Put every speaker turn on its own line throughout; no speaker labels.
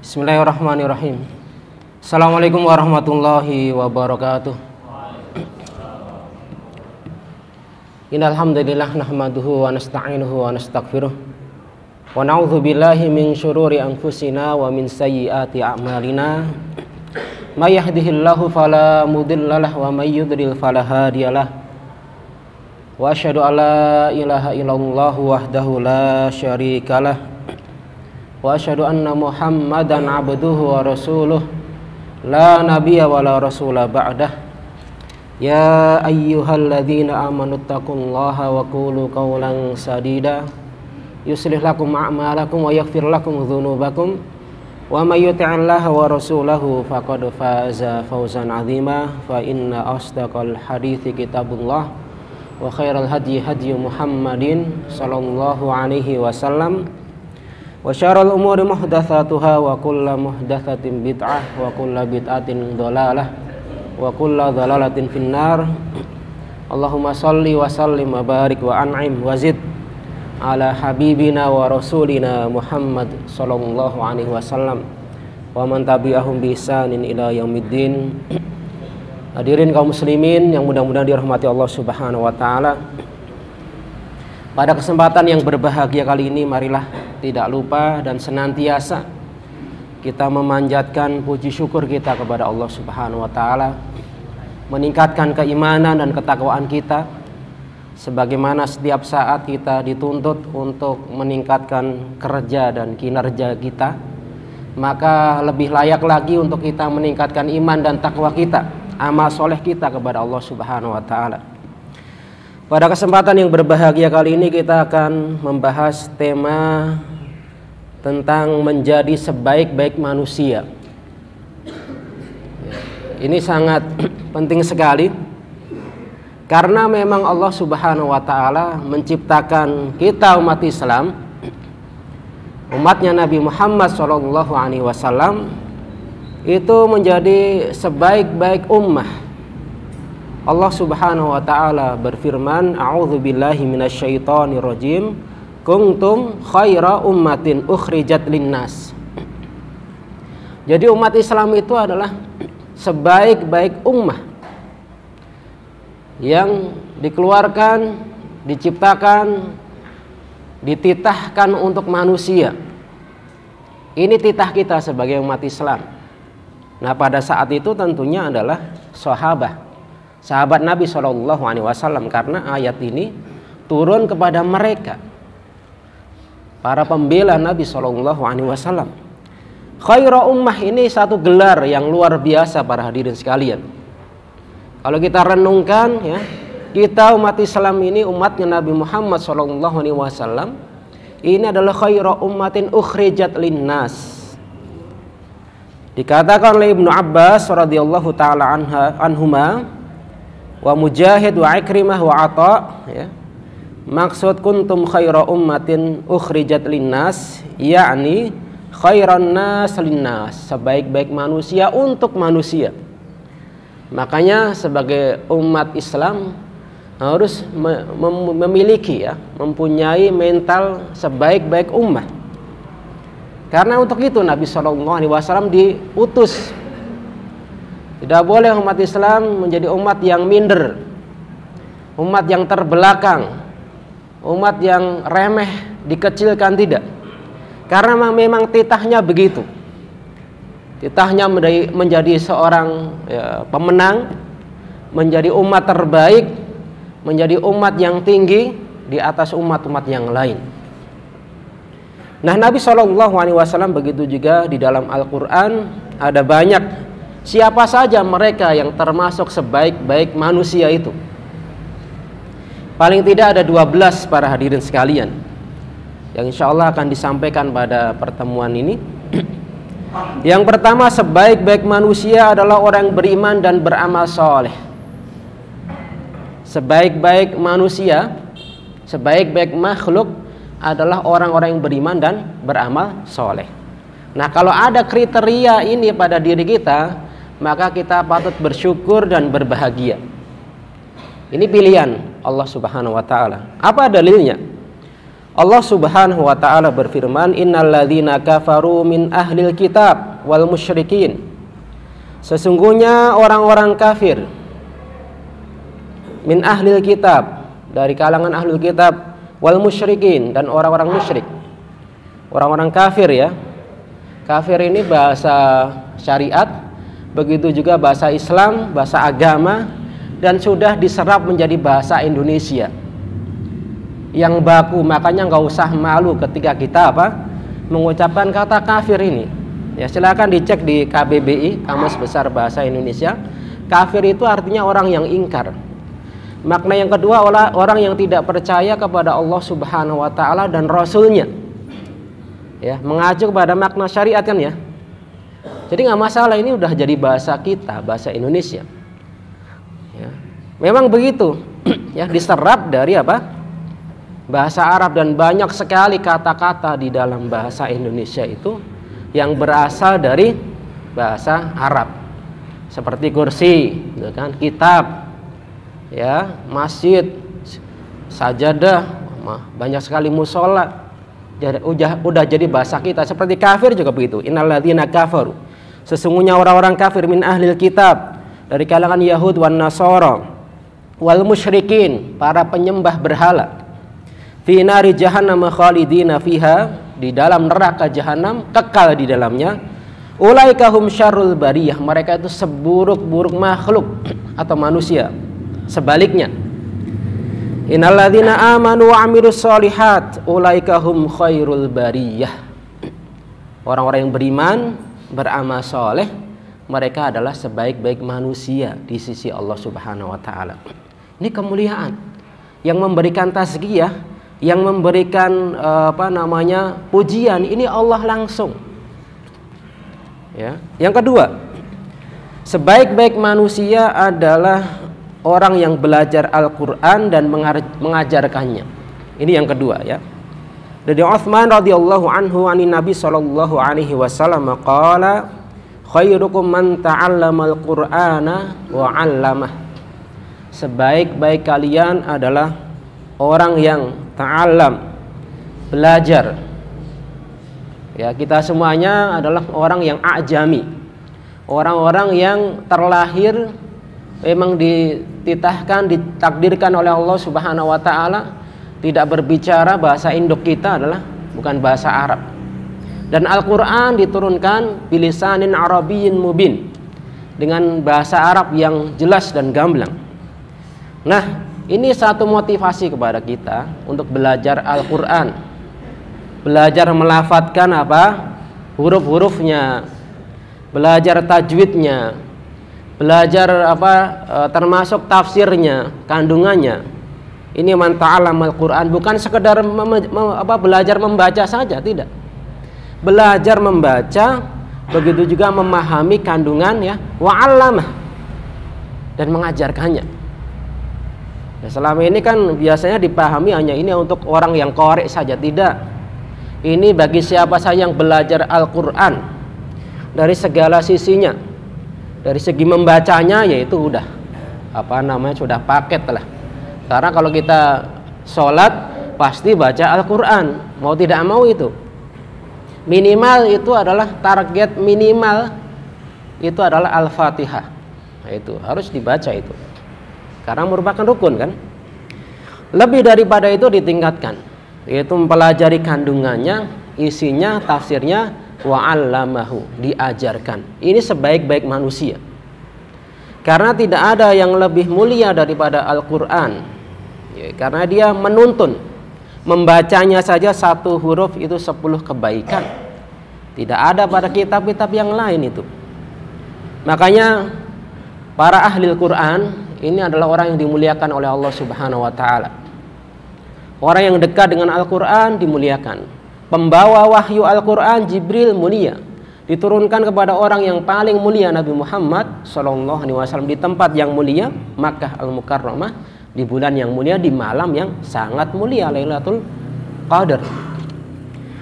Bismillahirrahmanirrahim. Assalamualaikum warahmatullahi wabarakatuh. Innal hamdalillah nahmaduhu wa nasta'inuhu wa nastaghfiruh wa na'udzu billahi min syururi anfusina wa min sayyiati a'malina. May yahdihillahu fala mudhillalah wa may yudlil fala hadiyalah. Wa asyhadu an la ilaha illallah wahdahu la syarikalah. Wa asyhadu anna Muhammadan abduhu wa rasuluh la nabiyya wa la rasula ba'dah. Ya ayyuhalladzina amanu taqullaha wa qulu qawlan sadida yuslih lakum a'malakum wa yaghfir lakum dzunubakum wa may yuti'illaha wa rasulahu faqad faza fawzan 'azima. Fa inna asdaqal hadithi kitabullah wa khairal hadyi hadyu Muhammadin sallallahu alaihi wasallam wa syarrul umuri muhdatsatuha wa kullu muhdatsatin bid'ah wa kullu bid'atin dhalalah wa kullu dhalalatin finnar. Allahumma shalli wa sallim wa barik wa an'im wa zid ala habibina wa rasulina Muhammad sallallahu alaihi wasallam wa man tabi'ahum bi ihsanin ila yaumiddin. Hadirin kaum muslimin yang mudah-mudahan dirahmati Allah Subhanahu wa taala. Pada kesempatan yang berbahagia kali ini, marilah tidak lupa dan senantiasa kita memanjatkan puji syukur kita kepada Allah Subhanahu wa taala, meningkatkan keimanan dan ketakwaan kita, sebagaimana setiap saat kita dituntut untuk meningkatkan kerja dan kinerja kita, maka lebih layak lagi untuk kita meningkatkan iman dan takwa kita, amal soleh kita kepada Allah Subhanahu wa taala. Pada kesempatan yang berbahagia kali ini kita akan membahas tema tentang menjadi sebaik-baik manusia. Ini sangat penting sekali karena memang Allah Subhanahu wa taala menciptakan kita umat Islam, umatnya Nabi Muhammad SAW, itu menjadi sebaik-baik ummah. Allah Subhanahu wa taala berfirman, a'udzubillahi minasyaitonirrajim, kuntum khaira ummatin ukhrijat linnas. Jadi umat Islam itu adalah sebaik-baik ummah yang dikeluarkan, diciptakan, dititahkan untuk manusia. Ini titah kita sebagai umat Islam. Nah, pada saat itu tentunya adalah sahabat Nabi SAW, karena ayat ini turun kepada mereka, para pembela Nabi SAW. Khaira ummah ini satu gelar yang luar biasa para hadirin sekalian. Kalau kita renungkan ya, kita umat Islam ini umatnya Nabi Muhammad SAW, ini adalah khaira ummatin ukhrijat linnas. Dikatakan oleh Ibnu Abbas radhiyallahu taala anhuma wa Mujahid wa Ikrimah wa Atha, ya, maksud kuntum khaira ummatin ukhrijat linnas, yakni khairan nas linnas, sebaik-baik manusia untuk manusia. Makanya sebagai umat Islam harus memiliki, ya, mempunyai mental sebaik-baik ummah. Karena untuk itu Nabi SAW diutus. Tidak boleh umat Islam menjadi umat yang minder, umat yang terbelakang, umat yang remeh, dikecilkan, tidak. Karena memang titahnya begitu. Titahnya menjadi seorang, ya, pemenang, menjadi umat terbaik, menjadi umat yang tinggi di atas umat-umat yang lain. Nah, Nabi SAW begitu juga di dalam Al-Quran ada banyak siapa saja mereka yang termasuk sebaik-baik manusia itu. Paling tidak ada 12 para hadirin sekalian yang insya Allah akan disampaikan pada pertemuan ini. Yang pertama, sebaik-baik manusia adalah orang beriman dan beramal soleh. Sebaik-baik manusia, sebaik-baik makhluk adalah orang-orang yang beriman dan beramal soleh. Nah, kalau ada kriteria ini pada diri kita, maka kita patut bersyukur dan berbahagia. Ini pilihan Allah Subhanahu wa taala. Apa dalilnya? Allah Subhanahu wa taala berfirman, "Innalladzina kafaru min ahlil kitab wal musyrikin." Sesungguhnya orang-orang kafir min ahlil kitab, dari kalangan ahlul kitab, wal musyrikin, dan orang-orang musyrik. Orang-orang kafir ya. Kafir ini bahasa syariat, begitu juga bahasa Islam, bahasa agama, dan sudah diserap menjadi bahasa Indonesia yang baku. Makanya nggak usah malu ketika kita mengucapkan kata kafir ini. Ya, silakan dicek di KBBI, Kamus Besar Bahasa Indonesia. Kafir itu artinya orang yang ingkar. Makna yang kedua, orang yang tidak percaya kepada Allah Subhanahu wa taala dan Rasulnya. Ya, mengacu kepada makna syariat kan ya. Jadi nggak masalah, ini udah jadi bahasa kita, bahasa Indonesia. Ya, memang begitu. Ya, diserap dari bahasa Arab, dan banyak sekali kata-kata di dalam bahasa Indonesia itu yang berasal dari bahasa Arab. Seperti kursi, gitu kan, kitab, ya, masjid, sajadah, banyak sekali musola. Udah jadi bahasa kita. Seperti kafir juga begitu. Innalladzina kafaru. Sesungguhnya orang-orang kafir min ahlil kitab, dari kalangan Yahud wan Nasara, wal musyrikin, para penyembah berhala, fi nari jahannam khalidina fiha, di dalam neraka jahanam kekal di dalamnya. Ulaika hum syarrul bariyah, mereka itu seburuk-buruk makhluk atau manusia. Sebaliknya, innalladzina amanu wa amilus sholihat ulaika hum khairul bariyah, orang-orang yang beriman, beramal soleh, mereka adalah sebaik-baik manusia di sisi Allah Subhanahu wa taala. Ini kemuliaan yang memberikan tazkiyah, yang memberikan pujian, ini Allah langsung. Ya. Yang kedua, sebaik-baik manusia adalah orang yang belajar Al-Quran dan mengajarkannya. Ini yang kedua ya. Dari Utsman radhiyallahu anhu anin Nabi sallallahu alaihi wasallam qala, khairukum man ta'allamal Qur'ana wa 'allamah. Sebaik-baik kalian adalah orang yang ta'allam, belajar. Ya, kita semuanya adalah orang yang ajami. Orang-orang yang terlahir memang dititahkan, ditakdirkan oleh Allah Subhanahu wa taala tidak berbicara bahasa induk kita adalah bukan bahasa Arab. Dan Al-Qur'an diturunkan bilisanin arabiyyin mubin, dengan bahasa Arab yang jelas dan gamblang. Nah, ini satu motivasi kepada kita untuk belajar Al-Quran, belajar melafadzkan huruf-hurufnya, belajar tajwidnya, belajar termasuk tafsirnya, kandungannya. Ini man ta'allama Al-Quran, bukan sekedar belajar membaca saja, tidak. Belajar membaca, begitu juga memahami kandungan ya, wa 'allamah, dan mengajarkannya. Ya, selama ini kan biasanya dipahami hanya ini untuk orang yang qari saja, tidak. Ini bagi siapa saja yang belajar Al-Quran dari segala sisinya. Dari segi membacanya, yaitu udah sudah paket lah. Karena kalau kita sholat pasti baca Al-Quran, mau tidak mau itu. Minimal itu adalah target minimal, itu adalah Al-Fatihah. Nah, itu harus dibaca itu. Karena merupakan rukun kan. Lebih daripada itu ditingkatkan, yaitu mempelajari kandungannya, isinya, tafsirnya, wa 'allamahu, diajarkan. Ini sebaik-baik manusia. Karena tidak ada yang lebih mulia daripada Al-Quran ya, karena dia menuntun. Membacanya saja satu huruf itu 10 kebaikan. Tidak ada pada kitab-kitab yang lain itu. Makanya para ahli Al-Quran ini adalah orang yang dimuliakan oleh Allah Subhanahu wa taala. Orang yang dekat dengan Al-Quran dimuliakan. Pembawa wahyu Al-Quran Jibril mulia, diturunkan kepada orang yang paling mulia, Nabi Muhammad SAW, di tempat yang mulia, Makkah Al-Mukarramah, di bulan yang mulia, di malam yang sangat mulia, Lailatul Qadar.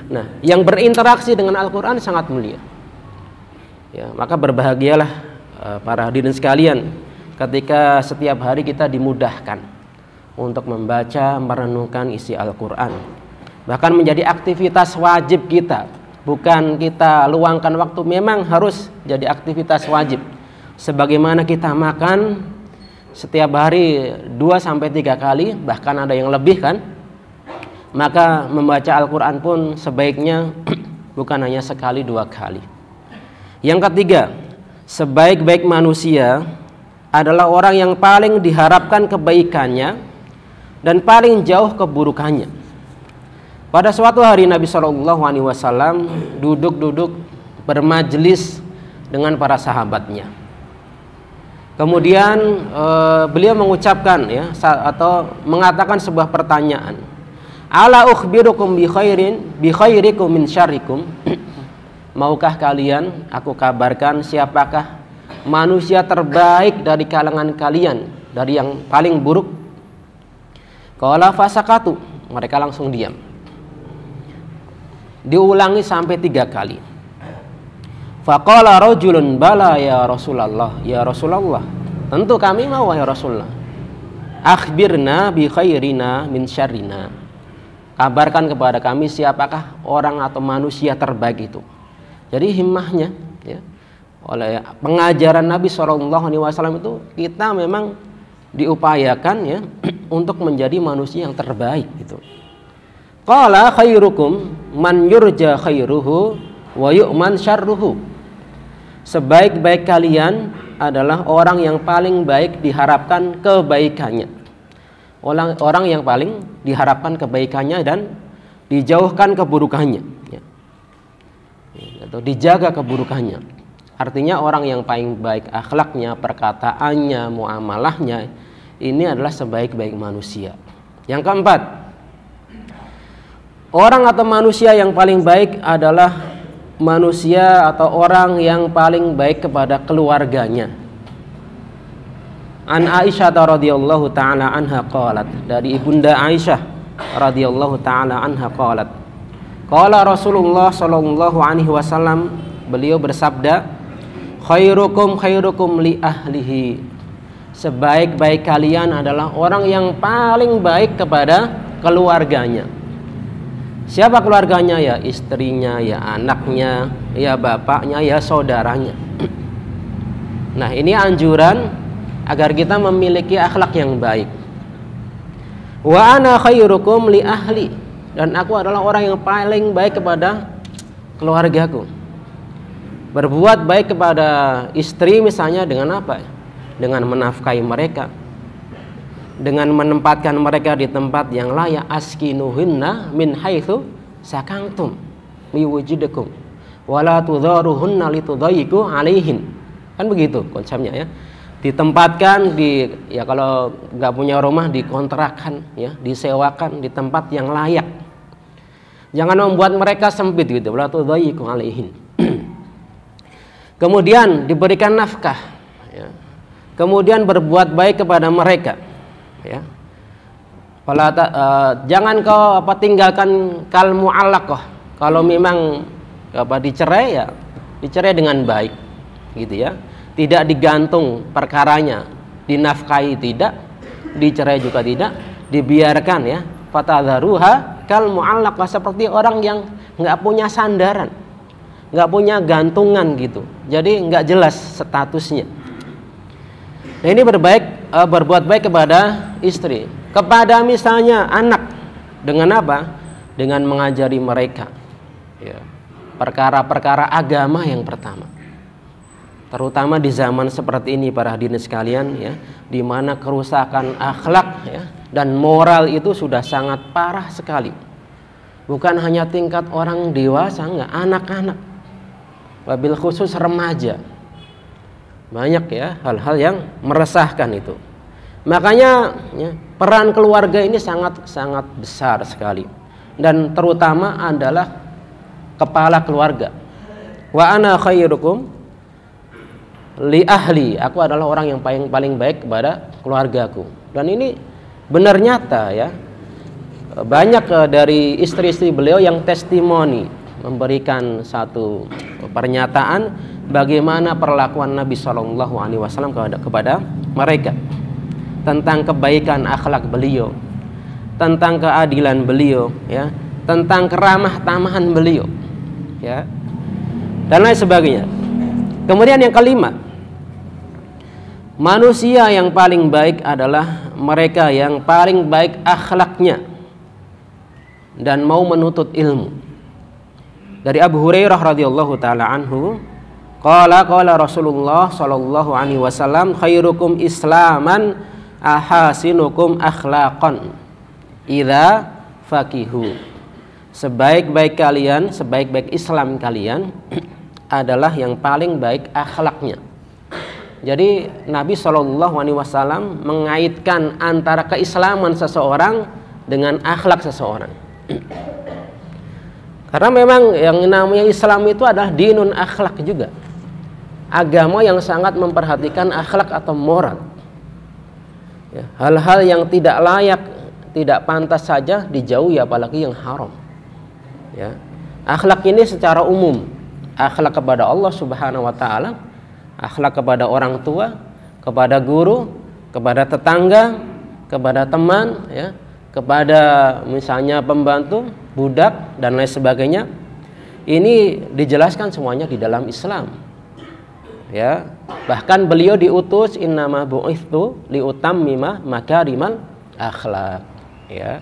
Nah, yang berinteraksi dengan Al-Quran sangat mulia ya, maka berbahagialah para hadirin sekalian ketika setiap hari kita dimudahkan untuk membaca, merenungkan isi Al-Quran. bahkan menjadi aktivitas wajib kita, bukan kita luangkan waktu, memang harus jadi aktivitas wajib. Sebagaimana kita makan setiap hari 2-3 kali, bahkan ada yang lebih kan, maka membaca Al-Quran pun sebaiknya bukan hanya sekali 2 kali. Yang ketiga, sebaik-baik manusia adalah orang yang paling diharapkan kebaikannya dan paling jauh keburukannya. Pada suatu hari Nabi SAW duduk-duduk bermajlis dengan para sahabatnya. Kemudian beliau mengucapkan ya, atau mengatakan sebuah pertanyaan. Ala ukhbirukum bi khairikum min syarrikum. Maukah kalian aku kabarkan siapakah manusia terbaik dari kalangan kalian, dari yang paling buruk? Qala fasakatu, mereka langsung diam. Diulangi sampai 3 kali. Faqala rajulun bala ya Rasulullah, ya Rasulullah, tentu kami mau ya Rasulullah. Akhbirna bi khairina min syarrina. Kabarkan kepada kami siapakah orang atau manusia terbaik itu. Jadi himmahnya ya, oleh pengajaran Nabi SAW itu kita memang diupayakan ya untuk menjadi manusia yang terbaik gitu. Qala khairukum man yurja khairuhu wa yu'man syarruhu. Sebaik-baik kalian adalah orang yang paling baik diharapkan kebaikannya. Orang yang paling diharapkan kebaikannya dan dijauhkan keburukannya ya. Atau dijaga keburukannya. Artinya orang yang paling baik akhlaknya, perkataannya, muamalahnya, ini adalah sebaik-baik manusia. Yang keempat, orang atau manusia yang paling baik adalah manusia atau orang yang paling baik kepada keluarganya. An Aisyah radhiyallahu taala anha qalat, dari ibunda Aisyah radhiyallahu taala anha qalat, qala Rasulullah sallallahu alaihi wasallam, beliau bersabda, khairukum khairukum li ahlihi. Sebaik-baik kalian adalah orang yang paling baik kepada keluarganya. Siapa keluarganya? Ya istrinya, ya anaknya, ya bapaknya, ya saudaranya. Nah, ini anjuran agar kita memiliki akhlak yang baik. Wa ana khairukum li ahli, dan aku adalah orang yang paling baik kepada keluargaku. Berbuat baik kepada istri misalnya dengan apa? Dengan menafkahi mereka, dengan menempatkan mereka di tempat yang layak. Askinuhunna min haitsu sakantum miwujudakum wala tudharuhunna litudayyiqu alaihin. Kan begitu konsepnya ya. Ditempatkan di, ya kalau nggak punya rumah dikontrakan ya, disewakan di tempat yang layak. Jangan membuat mereka sempit gitu. Wala tudayyiqu alaihin. Kemudian diberikan nafkah ya. Kemudian berbuat baik kepada mereka ya. Jangan kau tinggalkan kal mu'allaqah. Kalau memang dicerai ya dicerai dengan baik gitu ya. Tidak digantung perkaranya, dinafkahi tidak, dicerai juga tidak, dibiarkan ya. Fatadharuha kal mu'allaqah, seperti orang yang nggak punya sandaran, nggak punya gantungan gitu. Jadi nggak jelas statusnya. Nah, ini berbuat baik kepada istri, kepada misalnya anak, dengan apa? Dengan mengajari mereka ya, perkara-perkara agama yang pertama. Terutama di zaman seperti ini para hadirin sekalian ya, di mana kerusakan akhlak ya dan moral itu sudah sangat parah sekali. Bukan hanya tingkat orang dewasa, enggak, anak-anak, wabil khusus remaja. Banyak ya hal-hal yang meresahkan itu. Makanya ya, peran keluarga ini sangat besar sekali, dan terutama adalah kepala keluarga. Wa ana khairukum li ahli, aku adalah orang yang paling baik kepada keluargaku. Dan ini benar nyata ya. Banyak dari istri-istri beliau yang testimoni, memberikan satu pernyataan bagaimana perlakuan Nabi SAW kepada mereka, tentang kebaikan akhlak beliau, tentang keadilan beliau ya, tentang keramah tamahan beliau, ya, dan lain sebagainya. Kemudian yang kelima, manusia yang paling baik adalah mereka yang paling baik akhlaknya dan mau menuntut ilmu. Dari Abu Hurairah radhiyallahu taala anhu, qala Rasulullah sallallahu alaihi wasallam, khairukum islaman ahasinukum akhlaqan idza faqihu. Sebaik-baik kalian, sebaik-baik Islam kalian adalah yang paling baik akhlaknya. Jadi Nabi Shallallahu Alaihi Wasallam mengaitkan antara keislaman seseorang dengan akhlak seseorang. Karena memang yang namanya Islam itu adalah dinun akhlak juga, agama yang sangat memperhatikan akhlak atau moral. Ya, hal-hal yang tidak layak, tidak pantas saja dijauhi, apalagi yang haram. Ya, akhlak ini secara umum, akhlak kepada Allah Subhanahu Wa Taala, akhlak kepada orang tua, kepada guru, kepada tetangga, kepada teman, ya, kepada misalnya pembantu, budak dan lain sebagainya. Ini dijelaskan semuanya di dalam Islam. Ya, bahkan beliau diutus innama bu'itsu liutammima makarimal akhlak. Ya.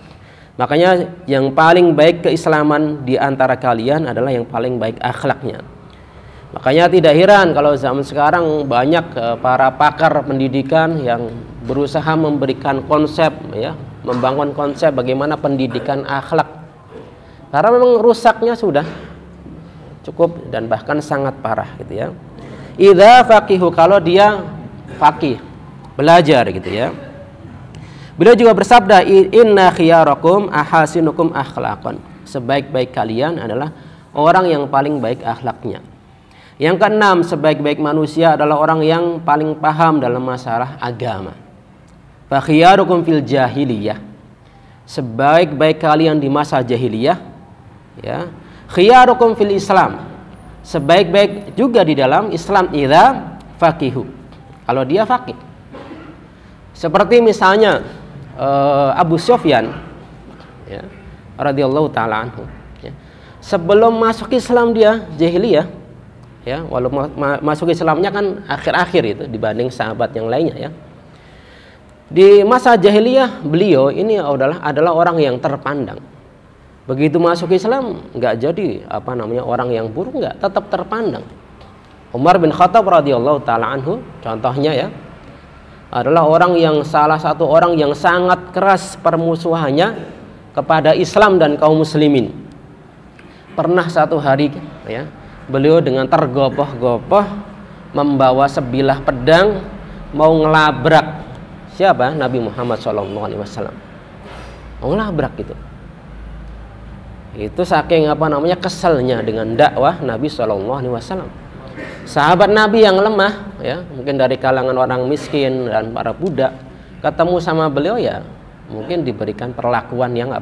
Makanya yang paling baik keislaman di antara kalian adalah yang paling baik akhlaknya. Makanya tidak heran kalau zaman sekarang banyak para pakar pendidikan yang berusaha memberikan konsep, ya, membangun konsep bagaimana pendidikan akhlak. Karena memang rusaknya sudah cukup dan bahkan sangat parah gitu ya. Idza faqihu, kalau dia faqih, belajar gitu ya. Beliau juga bersabda, inna khiyarakum ahasinukum akhlaqan. Sebaik-baik kalian adalah orang yang paling baik akhlaknya. Yang keenam, sebaik-baik manusia adalah orang yang paling paham dalam masalah agama. Fa khiyarukum fil jahiliyah. Sebaik-baik kalian di masa jahiliyah, ya. Khiyarukum fil Islam. Sebaik-baik juga di dalam Islam idza faqihu. Kalau dia faqih. Seperti misalnya Abu Sufyan, ya, radhiyallahu taala anhu, ya. Sebelum masuk Islam dia jahiliyah, ya, walaupun masuk Islamnya kan akhir-akhir itu dibanding sahabat yang lainnya, ya. Di masa jahiliyah beliau ini adalah orang yang terpandang. Begitu masuk Islam nggak jadi orang yang buruk, nggak, tetap terpandang. Umar bin Khattab radhiyallahu taala anhu contohnya, ya, adalah salah satu orang yang sangat keras permusuhannya kepada Islam dan kaum muslimin. Pernah satu hari, ya, beliau dengan tergopoh-gopoh membawa sebilah pedang mau ngelabrak siapa? Nabi Muhammad SAW. Mau ngelabrak gitu. Itu saking keselnya dengan dakwah Nabi SAW. Sahabat Nabi yang lemah, ya, mungkin dari kalangan orang miskin dan para budak, ketemu sama beliau, ya, mungkin diberikan perlakuan yang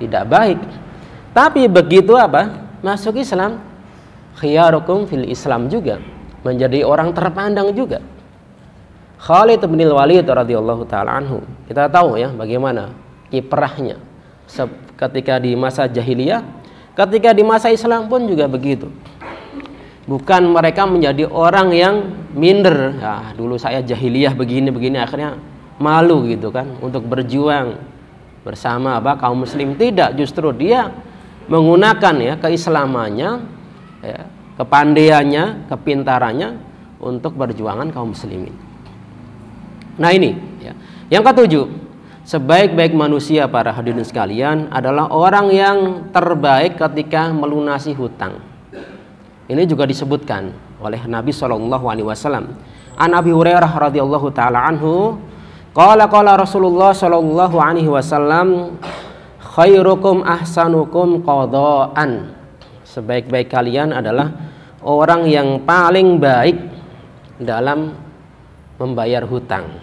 tidak baik. Tapi begitu masuk Islam, khiyarukum fil Islam juga, menjadi orang terpandang juga. Khalid bin Walid radhiyallahu taala anhu, kita tahu, ya, bagaimana kiprahnya ketika di masa jahiliyah, ketika di masa Islam pun juga begitu. Bukan mereka menjadi orang yang minder, ya, dulu saya jahiliyah begini akhirnya malu gitu kan untuk berjuang bersama kaum muslim. Tidak, justru dia menggunakan, ya, keislamannya, ya, kepandaiannya, kepintarannya untuk perjuangan kaum muslimin. Nah ini, ya. Yang ketujuh, sebaik-baik manusia para hadirin sekalian adalah orang yang terbaik ketika melunasi hutang. Ini juga disebutkan oleh Nabi Shallallahu Alaihi Wasallam. An Abi Hurairah radhiyallahu taala anhu, qala Rasulullah Shallallahu Alaihi Wasallam, khairukum ahsanukum qadaan. Sebaik-baik kalian adalah orang yang paling baik dalam membayar hutang.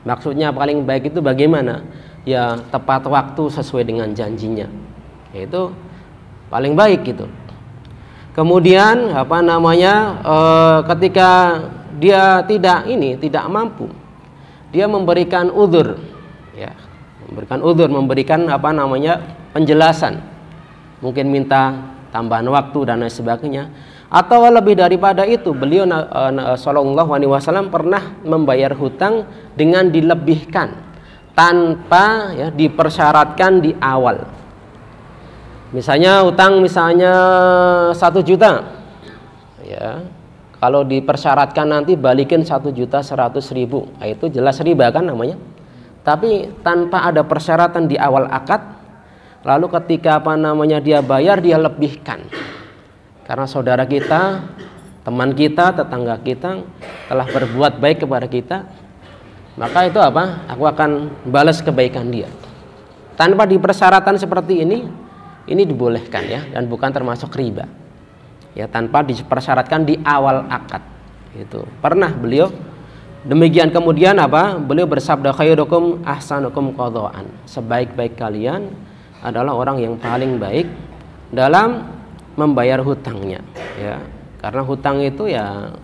Maksudnya paling baik itu bagaimana? Ya, tepat waktu sesuai dengan janjinya. Itu paling baik gitu. Kemudian ketika dia tidak mampu, dia memberikan udzur, ya, memberikan penjelasan. mungkin minta tambahan waktu dan lain sebagainya. Atau lebih daripada itu, beliau sallallahu alaihi wasallam pernah membayar hutang dengan dilebihkan tanpa ya dipersyaratkan di awal. Misalnya hutang 1 juta, ya kalau dipersyaratkan nanti balikin 1.100.000, nah, itu jelas riba kan namanya. Tapi tanpa ada persyaratan di awal akad, lalu ketika dia bayar, dia lebihkan. Karena saudara kita, teman kita, tetangga kita telah berbuat baik kepada kita, maka itu aku akan balas kebaikan dia. Tanpa dipersyaratkan seperti ini dibolehkan ya, dan bukan termasuk riba. Ya, tanpa dipersyaratkan di awal akad. Itu pernah beliau demikian. Kemudian beliau bersabda, khairukum ahsanukum qadhaan, sebaik-baik kalian adalah orang yang paling baik dalam membayar hutangnya, ya. Karena hutang itu ya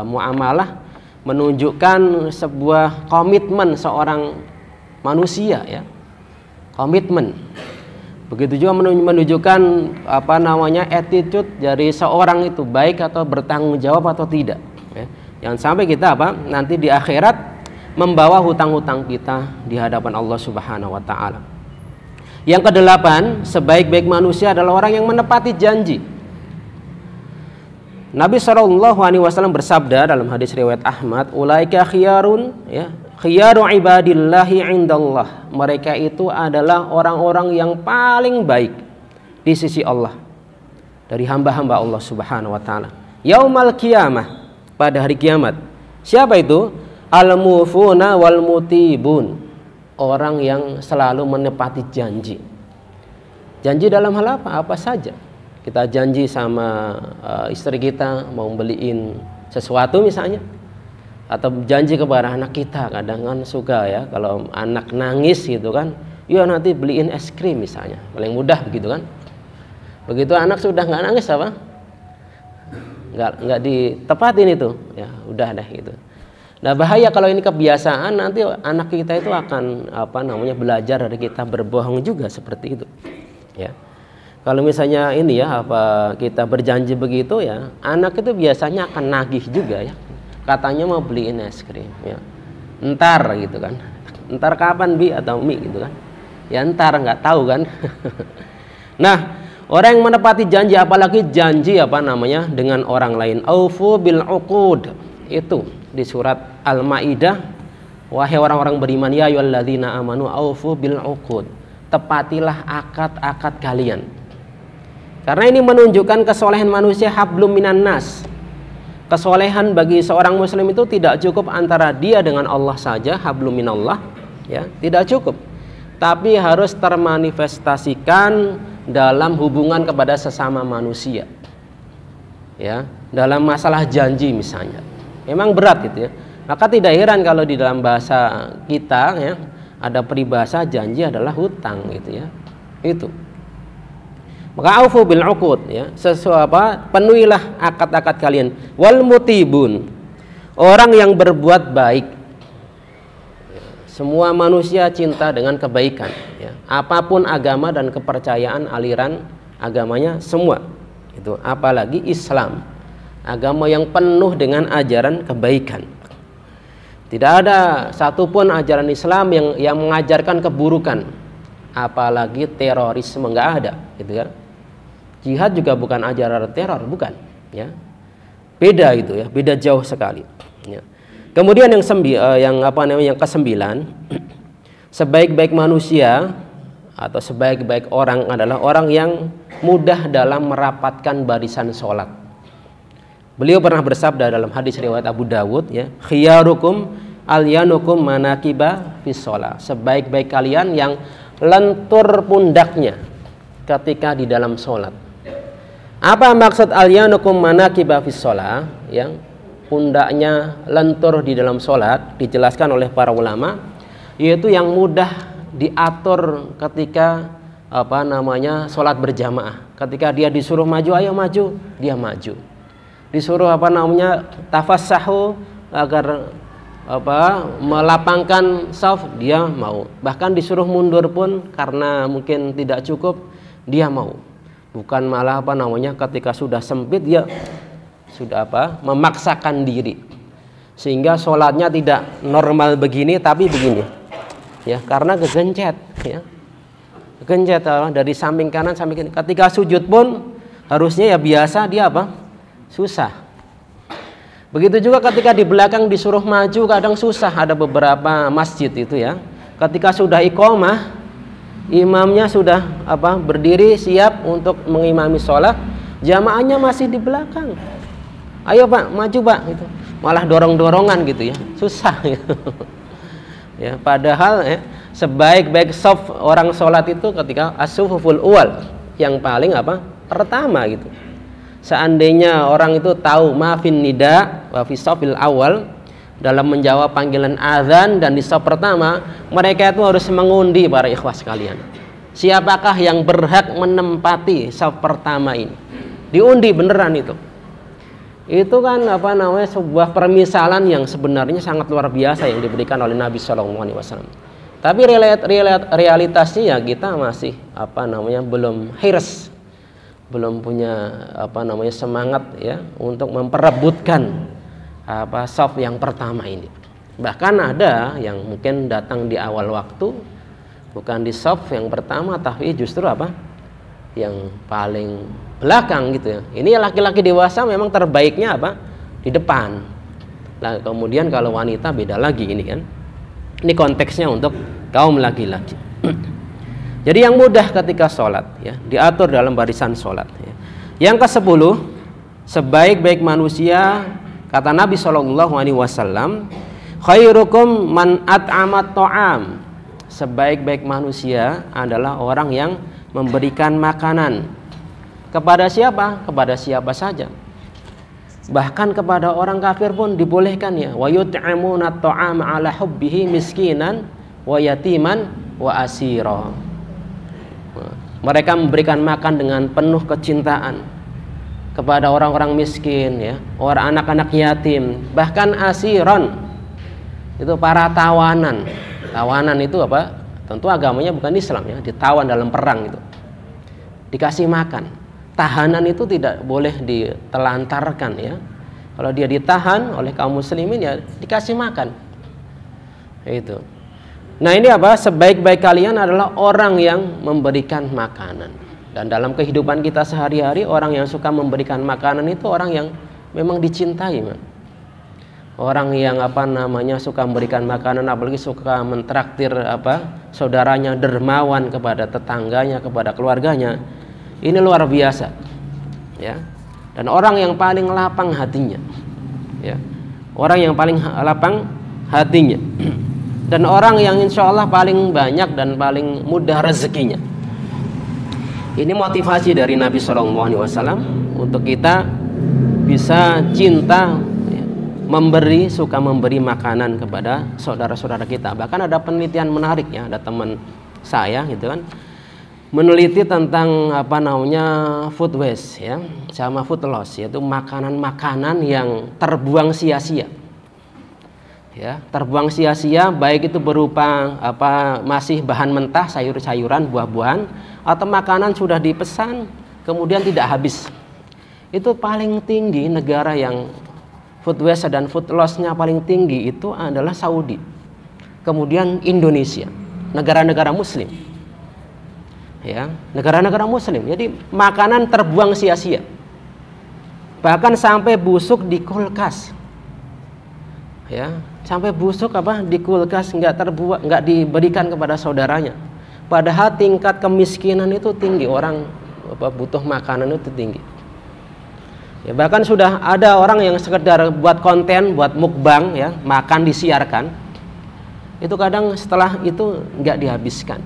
muamalah, menunjukkan sebuah komitmen seorang manusia, ya, komitmen. Begitu juga menunjukkan attitude dari seorang itu baik atau bertanggung jawab atau tidak, ya. Jangan sampai kita nanti di akhirat membawa hutang-hutang kita di hadapan Allah Subhanahu wa taala. Yang kedelapan, sebaik-baik manusia adalah orang yang menepati janji. Nabi sallallahu alaihi wasallam bersabda dalam hadis riwayat Ahmad, ulaika khiyarun, ya, khiyaru ibadillahi indallah. Mereka itu adalah orang-orang yang paling baik di sisi Allah dari hamba-hamba Allah Subhanahu wa taala. Yaumal qiyamah, pada hari kiamat. Siapa itu? Al-mufuna wal mutibun. Orang yang selalu menepati janji. Janji dalam hal apa? Apa saja. Kita janji sama istri kita mau beliin sesuatu misalnya, atau janji kepada anak kita. Kadang kan suka ya kalau anak nangis gitu kan, ya nanti beliin es krim misalnya, paling mudah begitu kan. Begitu anak sudah nggak nangis nggak ditepatin itu, ya udah deh gitu. Nah, bahaya kalau ini kebiasaan, nanti anak kita itu akan belajar dari kita berbohong juga seperti itu, ya. Kalau misalnya kita berjanji begitu, ya anak itu biasanya akan nagih juga, ya. Katanya mau beliin es krim, ya. Entar gitu kan. Entar kapan Bi atau Mi gitu kan. Ya entar, nggak tahu kan. Nah, orang yang menepati janji, apalagi janji dengan orang lain, aufu bil uqud. Itu di surat Al-Maidah, wahai orang-orang beriman, ya ayyuhalladzina amanu aufu bil uqud. Tepatilah akad-akad kalian. Karena ini menunjukkan kesolehan manusia, hablum minan nas. Kesolehan bagi seorang muslim itu tidak cukup antara dia dengan Allah saja, hablum minallah, ya, tidak cukup. Tapi harus termanifestasikan dalam hubungan kepada sesama manusia. Ya, dalam masalah janji misalnya. Memang berat gitu ya. Maka tidak heran kalau di dalam bahasa kita, ya, ada peribahasa janji adalah hutang gitu ya. Itu. Maka aufu bil uqud, ya, penuhilah akad-akad kalian. Wal mutibun, orang yang berbuat baik. Semua manusia cinta dengan kebaikan, ya. Apapun agama dan kepercayaan aliran agamanya semua. Itu apalagi Islam, agama yang penuh dengan ajaran kebaikan. Tidak ada satupun ajaran Islam yang mengajarkan keburukan, apalagi terorisme, nggak ada, gitu kan? Jihad juga bukan ajaran teror, bukan, ya. Beda itu, ya, beda jauh sekali. Ya. Kemudian yang kesembilan, sebaik-baik manusia atau sebaik-baik orang adalah orang yang mudah dalam merapatkan barisan sholat. Beliau pernah bersabda dalam hadis riwayat Abu Dawud, ya, khiyarukum alyanukum manakiba fis sholat. Sebaik-baik kalian yang lentur pundaknya ketika di dalam sholat. Apa maksud alyanukum manakiba fis sholat? Yang pundaknya lentur di dalam sholat dijelaskan oleh para ulama, yaitu yang mudah diatur ketika sholat berjamaah. Ketika dia disuruh maju, ayo maju, dia maju. Disuruh tafassahu, agar melapangkan shaf, dia mau. Bahkan disuruh mundur pun karena mungkin tidak cukup, dia mau. Bukan malah apa namanya ketika sudah sempit dia sudah memaksakan diri sehingga sholatnya tidak normal begini tapi begini ya, karena kegencet ya, kegencet dari samping kanan samping kiri. Ketika sujud pun harusnya ya biasa, dia susah. Begitu juga ketika di belakang disuruh maju kadang susah. Ada beberapa masjid itu ya, ketika sudah iqomah imamnya sudah berdiri siap untuk mengimami sholat, jamaahnya masih di belakang. Ayo Pak, maju Pak, gitu. Malah dorong-dorongan gitu ya, susah gitu. Ya, padahal sebaik-baik shaf orang sholat itu ketika as-sufuful awal, yang paling pertama gitu. Seandainya orang itu tahu mafin nida wa fi shafil awal, dalam menjawab panggilan azan dan di shaf pertama, mereka itu harus mengundi para ikhwah sekalian. Siapakah yang berhak menempati shaf pertama ini? Diundi beneran itu. Itu kan sebuah permisalan yang sebenarnya sangat luar biasa yang diberikan oleh Nabi SAW. Tapi realitasnya ya kita masih belum hirs, belum punya semangat ya untuk memperebutkan shaf yang pertama ini. Bahkan ada yang mungkin datang di awal waktu, bukan di shaf yang pertama tapi justru yang paling belakang gitu ya. Ini laki-laki dewasa memang terbaiknya di depan. Nah, kemudian kalau wanita beda lagi ini kan. Ini konteksnya untuk kaum laki-laki. Jadi yang mudah ketika sholat ya, diatur dalam barisan sholat ya. Yang ke-10, sebaik-baik manusia kata Nabi SAW, khairukum man at'amat ta'am. Sebaik-baik manusia adalah orang yang memberikan makanan. Kepada siapa? Kepada siapa saja. Bahkan kepada orang kafir pun dibolehkan ya. Wa yut'imuna at'ama 'ala hubbihi miskinan wa yatiman wa asira. Mereka memberikan makan dengan penuh kecintaan kepada orang-orang miskin ya, orang anak-anak yatim, bahkan asiron. Itu para tawanan. Tawanan itu tentu agamanya bukan Islam ya, ditawan dalam perang itu. Dikasih makan. Tahanan itu tidak boleh ditelantarkan ya. Kalau dia ditahan oleh kaum muslimin ya dikasih makan. Itu. Nah, ini sebaik-baik kalian adalah orang yang memberikan makanan. Dan dalam kehidupan kita sehari-hari, orang yang suka memberikan makanan itu orang yang memang dicintai, man. Orang yang suka memberikan makanan, apalagi suka mentraktir saudaranya, dermawan kepada tetangganya, kepada keluarganya. Ini luar biasa, ya. Dan orang yang paling lapang hatinya, ya. Orang yang paling lapang hatinya, dan orang yang insya Allah paling banyak dan paling mudah rezekinya. Ini motivasi dari Nabi SAW untuk kita bisa cinta, ya, memberi, suka memberi makanan kepada saudara-saudara kita. Bahkan ada penelitian menarik ya, ada teman saya gitu kan, meneliti tentang food waste ya sama food loss, yaitu makanan-makanan yang terbuang sia-sia ya, terbuang sia-sia, baik itu berupa masih bahan mentah, sayur-sayuran, buah-buahan, atau makanan sudah dipesan kemudian tidak habis. Itu paling tinggi negara yang food waste dan food loss-nya paling tinggi itu adalah Saudi, kemudian Indonesia, negara-negara muslim. Ya, negara-negara muslim. Jadi makanan terbuang sia-sia. Bahkan sampai busuk di kulkas. Ya, sampai busuk di kulkas, nggak diberikan kepada saudaranya. Padahal tingkat kemiskinan itu tinggi, orang butuh makanan itu tinggi. Ya, bahkan sudah ada orang yang sekedar buat konten, buat mukbang ya, makan disiarkan. Itu kadang setelah itu nggak dihabiskan.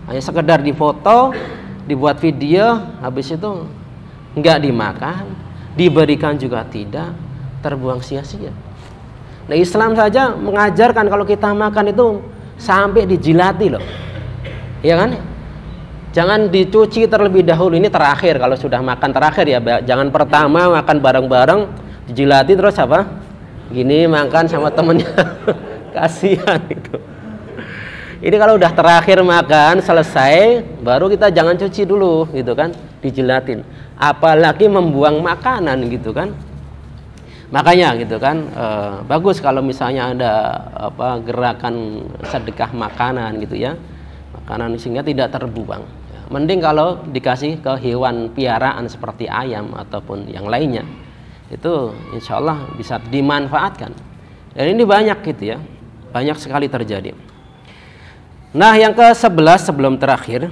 Hanya sekedar difoto, dibuat video, habis itu nggak dimakan, diberikan juga tidak, terbuang sia-sia. Nah, Islam saja mengajarkan kalau kita makan itu sampai dijilati loh, ya kan? Jangan dicuci terlebih dahulu, ini terakhir kalau sudah makan terakhir ya, jangan pertama makan bareng-bareng dijilati terus gini makan sama temennya, kasihan itu. Ini kalau udah terakhir makan selesai, baru kita jangan cuci dulu gitu kan. dijilatin, apalagi membuang makanan gitu kan. Makanya gitu kan, bagus kalau misalnya ada gerakan sedekah makanan gitu ya, makanan sehingga tidak terbuang. Mending kalau dikasih ke hewan piaraan seperti ayam ataupun yang lainnya, itu insya Allah bisa dimanfaatkan. Dan ini banyak gitu ya, banyak sekali terjadi. Nah, yang ke-11 sebelum terakhir,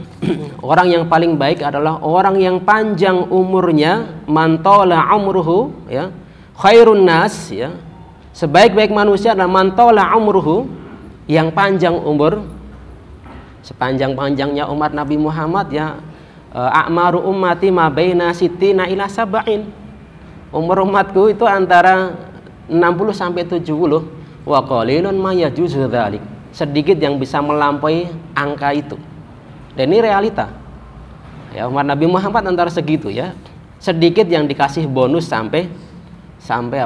orang yang paling baik adalah orang yang panjang umurnya, mantola umruhu, ya, khairun nas, ya. Sebaik-baik manusia adalah mantola umruhu, yang panjang umur. Sepanjang-panjangnya umat Nabi Muhammad ya, a'maru ummati ma baina sittina ila sab'in. Umur umatku itu antara 60 sampai 70. Wa qalilun ma yajuzu dzalik. Sedikit yang bisa melampaui angka itu. Dan ini realita. Ya, umat Nabi Muhammad antara segitu ya. Sedikit yang dikasih bonus sampai 70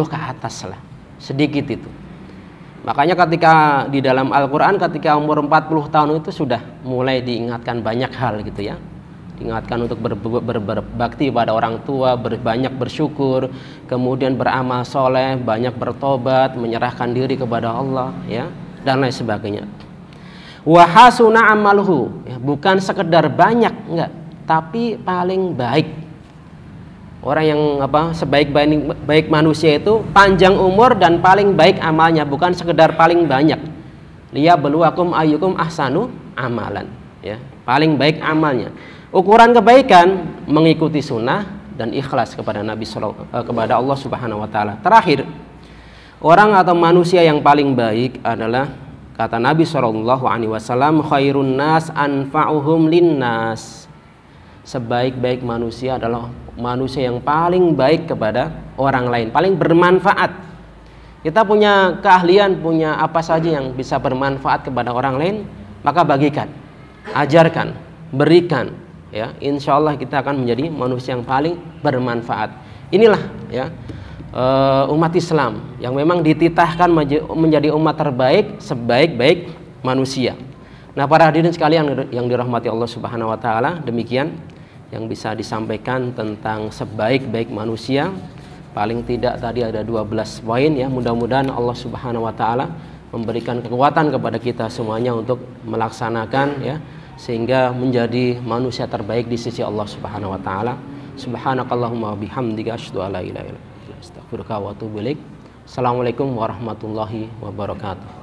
ke atas lah. Sedikit itu. Makanya ketika di dalam Al-Quran ketika umur 40 tahun itu sudah mulai diingatkan banyak hal gitu ya. Diingatkan untuk berbakti pada orang tua, banyak bersyukur, kemudian beramal soleh, banyak bertobat, menyerahkan diri kepada Allah ya, dan lain sebagainya. Wa hasuna amaluhu, ya, bukan sekedar banyak enggak, tapi paling baik. Orang yang sebaik manusia itu panjang umur dan paling baik amalnya, bukan sekedar paling banyak. Liyabluwakum ayyukum ahsanu amalan, ya, paling baik amalnya. Ukuran kebaikan mengikuti sunnah dan ikhlas kepada kepada Allah Subhanahu wa taala. Terakhir, orang atau manusia yang paling baik adalah kata Nabi sallallahu alaihi wasallam, khairun nas anfa'uhum linnas. Sebaik-baik manusia adalah manusia yang paling baik kepada orang lain, paling bermanfaat. Kita punya keahlian, punya apa saja yang bisa bermanfaat kepada orang lain, maka bagikan, ajarkan, berikan, ya. Insya Allah kita akan menjadi manusia yang paling bermanfaat. Inilah ya umat Islam yang memang dititahkan menjadi umat terbaik, sebaik-baik manusia. Nah, para hadirin sekalian yang dirahmati Allah Subhanahu wa taala, demikian yang bisa disampaikan tentang sebaik-baik manusia. Paling tidak tadi ada 12 poin ya. Mudah-mudahan Allah Subhanahu wa taala memberikan kekuatan kepada kita semuanya untuk melaksanakan ya, sehingga menjadi manusia terbaik di sisi Allah Subhanahu wa taala. Subhanakallahumma bihamdika asyhadu an la ilaha illa anta astaghfiruka wa atubu ilaik. Assalamualaikum warahmatullahi wabarakatuh.